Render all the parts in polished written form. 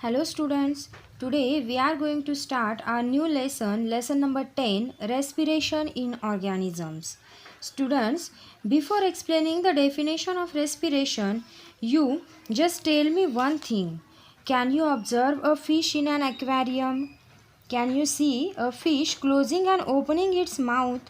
Hello students, today we are going to start our new lesson number 10, respiration in organisms. Students, before explaining the definition of respiration, you just tell me one thing. Can you observe a fish in an aquarium? Can you see a fish closing and opening its mouth?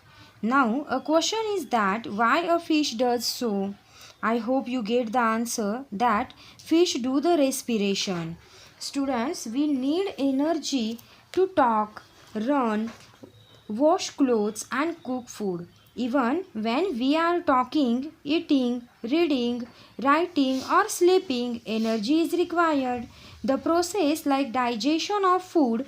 Now, a question is that why a fish does so? I hope you get the answer that fish do the respiration. Students, we need energy to talk, run, wash clothes and cook food. Even when we are talking, eating, reading, writing or sleeping, energy is required. The process like digestion of food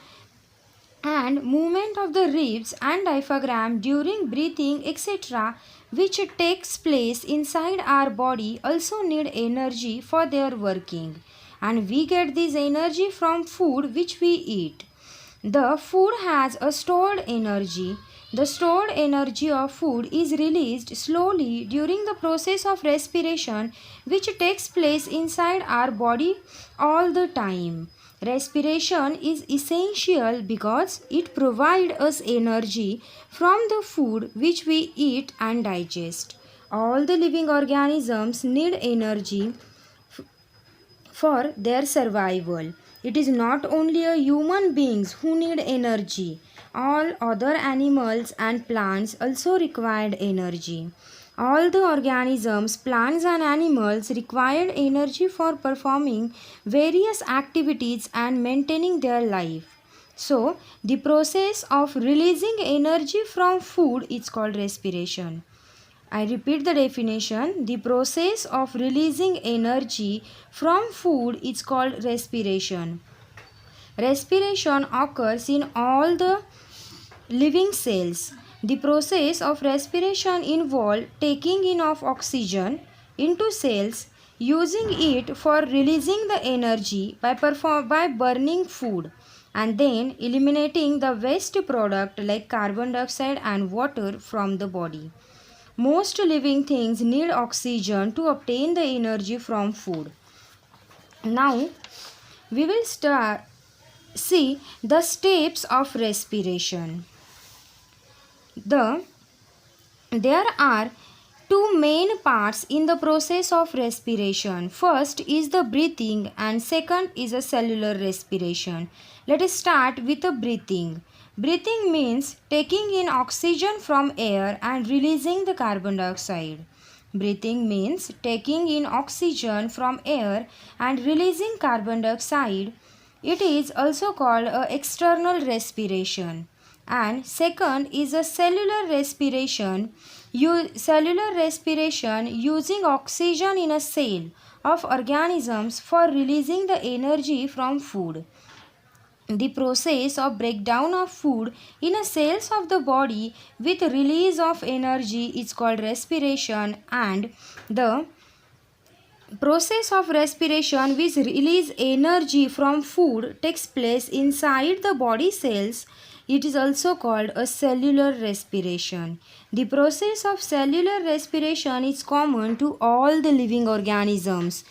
and movement of the ribs and diaphragm during breathing etc., which takes place inside our body, also need energy for their working, and we get this energy from food which we eat. The food has a stored energy. The stored energy of food is released slowly during the process of respiration, which takes place inside our body all the time. Respiration is essential because it provides us energy from the food which we eat and digest. All the living organisms need energy for their survival. It is not only human beings who need energy. All other animals and plants also required energy. All the organisms, plants and animals required energy for performing various activities and maintaining their life. So, the process of releasing energy from food is called respiration. I repeat the definition. The process of releasing energy from food is called respiration. Respiration occurs in all the living cells. The process of respiration involves taking in of oxygen into cells, using it for releasing the energy by burning food, and then eliminating the waste product like carbon dioxide and water from the body. Most living things need oxygen to obtain the energy from food. Now, we will see the steps of respiration. There are two main parts in the process of respiration. First is the breathing and second is a cellular respiration. Let us start with the breathing. Breathing means taking in oxygen from air and releasing the carbon dioxide. Breathing means taking in oxygen from air and releasing carbon dioxide. It is also called a external respiration. And second is a cellular respiration. Cellular respiration using oxygen in a cell of organisms for releasing the energy from food. The process of breakdown of food in a cells of the body with release of energy is called respiration, and the process of respiration which release energy from food takes place inside the body cells. It is also called a cellular respiration. The process of cellular respiration is common to all the living organisms,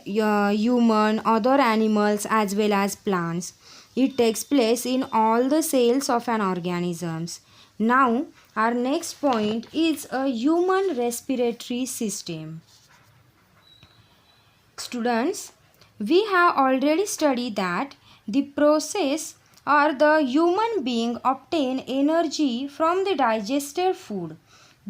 human, other animals as well as plants. It takes place in all the cells of an organism. Now, our next point is a human respiratory system. Students, we have already studied that the process or the human being obtain energy from the digested food,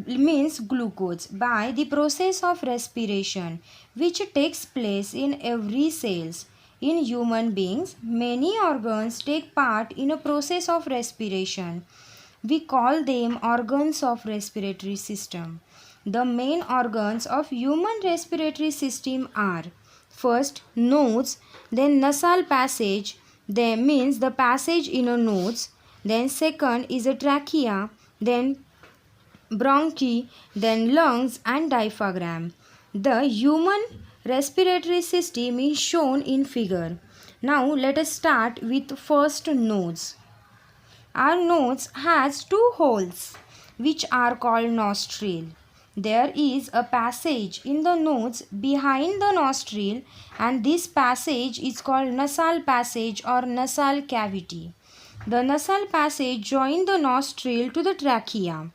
means glucose, by the process of respiration which takes place in every cells. In human beings, many organs take part in a process of respiration. We call them organs of respiratory system. The main organs of human respiratory system are first nose, then nasal passage, then means the passage in a nose, then second is a trachea, then bronchi, then lungs and diaphragm. The human respiratory system is shown in figure. Now let us start with first nose. Our nose has two holes which are called nostril. there is a passage in the nose behind the nostril, and this passage is called nasal passage or nasal cavity. The nasal passage joins the nostril to the trachea.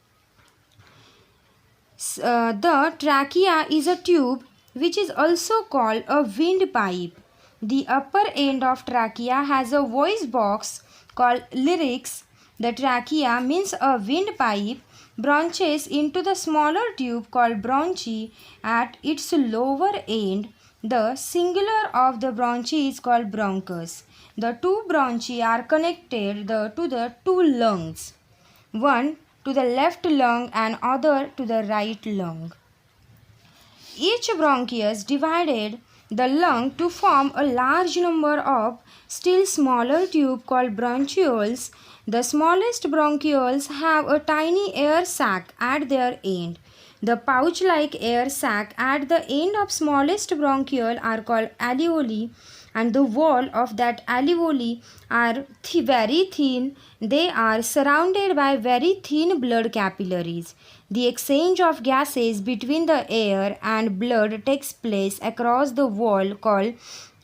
The trachea is a tube which is also called a windpipe. The upper end of trachea has a voice box called larynx. The trachea means a windpipe branches into the smaller tube called bronchi at its lower end. The singular of the bronchi is called bronchus. The two bronchi are connected to the two lungs, one to the left lung and other to the right lung. Each bronchus divided the lung to form a large number of still smaller tubes called bronchioles. The smallest bronchioles have a tiny air sac at their end. The pouch-like air sac at the end of smallest bronchiole are called alveoli, and the wall of that alveoli are very thin. They are surrounded by very thin blood capillaries. The exchange of gases between the air and blood takes place across the wall called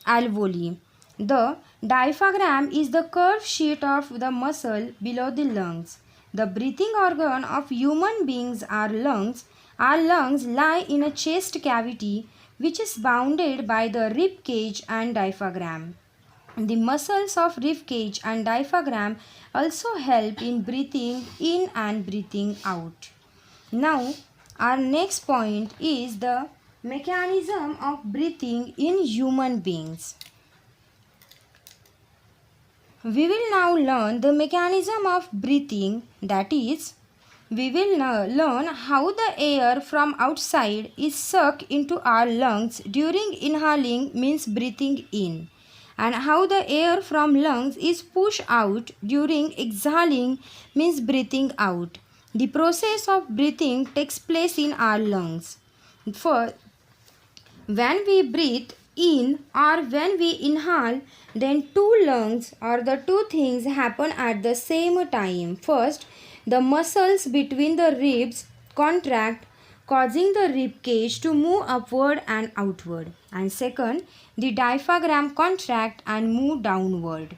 alveoli. The diaphragm is the curved sheet of the muscle below the lungs. The breathing organ of human beings are lungs. Our lungs lie in a chest cavity which is bounded by the rib cage and diaphragm. The muscles of rib cage and diaphragm also help in breathing in and breathing out. Now, our next point is the mechanism of breathing in human beings. We will now learn the mechanism of breathing, that is, we will learn how the air from outside is sucked into our lungs during inhaling, means breathing in, and how the air from lungs is pushed out during exhaling, means breathing out. The process of breathing takes place in our lungs. When we breathe in or when we inhale, then two lungs or the two things happen at the same time. First, the muscles between the ribs contract, causing the rib cage to move upward and outward. And second, the diaphragm contract and move downward.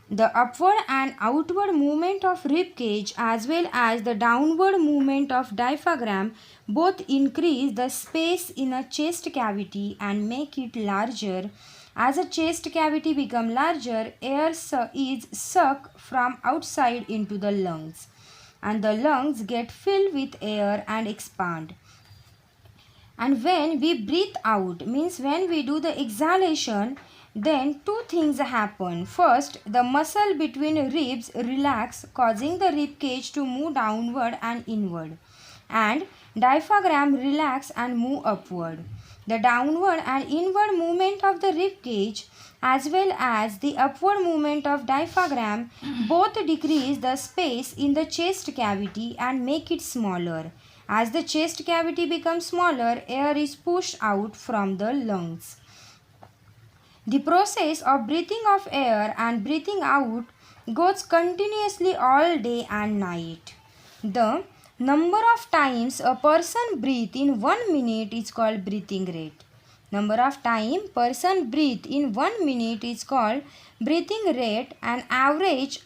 The upward and outward movement of rib cage as well as the downward movement of diaphragm both increase the space in a chest cavity and make it larger. As a chest cavity becomes larger, air is sucked from outside into the lungs, and the lungs get filled with air and expand. And when we breathe out, means when we do the exhalation, then two things happen. First, the muscle between ribs relax, causing the rib cage to move downward and inward, and diaphragm relax and move upward. The downward and inward movement of the rib cage as well as the upward movement of diaphragm both decrease the space in the chest cavity and make it smaller. As the chest cavity becomes smaller, air is pushed out from the lungs. The process of breathing of air and breathing out goes continuously all day and night. The number of times a person breathes in 1 minute is called breathing rate. Number of time person breathe in 1 minute is called breathing rate, and average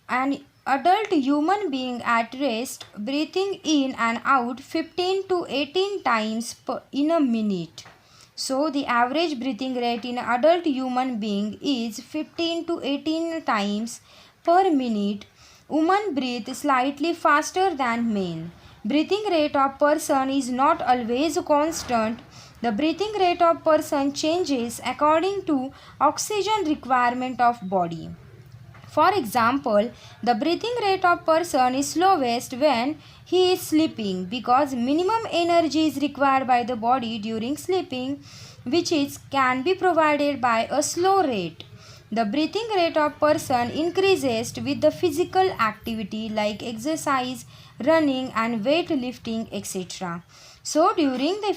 an adult human being at rest breathing in and out 15 to 18 times in a minute. So the average breathing rate in adult human being is 15 to 18 times per minute. Women breathe slightly faster than men. Breathing rate of person is not always constant. The breathing rate of person changes according to oxygen requirement of body. For example, the breathing rate of person is slowest when he is sleeping, because minimum energy is required by the body during sleeping, which can be provided by a slow rate. The breathing rate of person increases with the physical activity like exercise, running and weight lifting, etc. So during the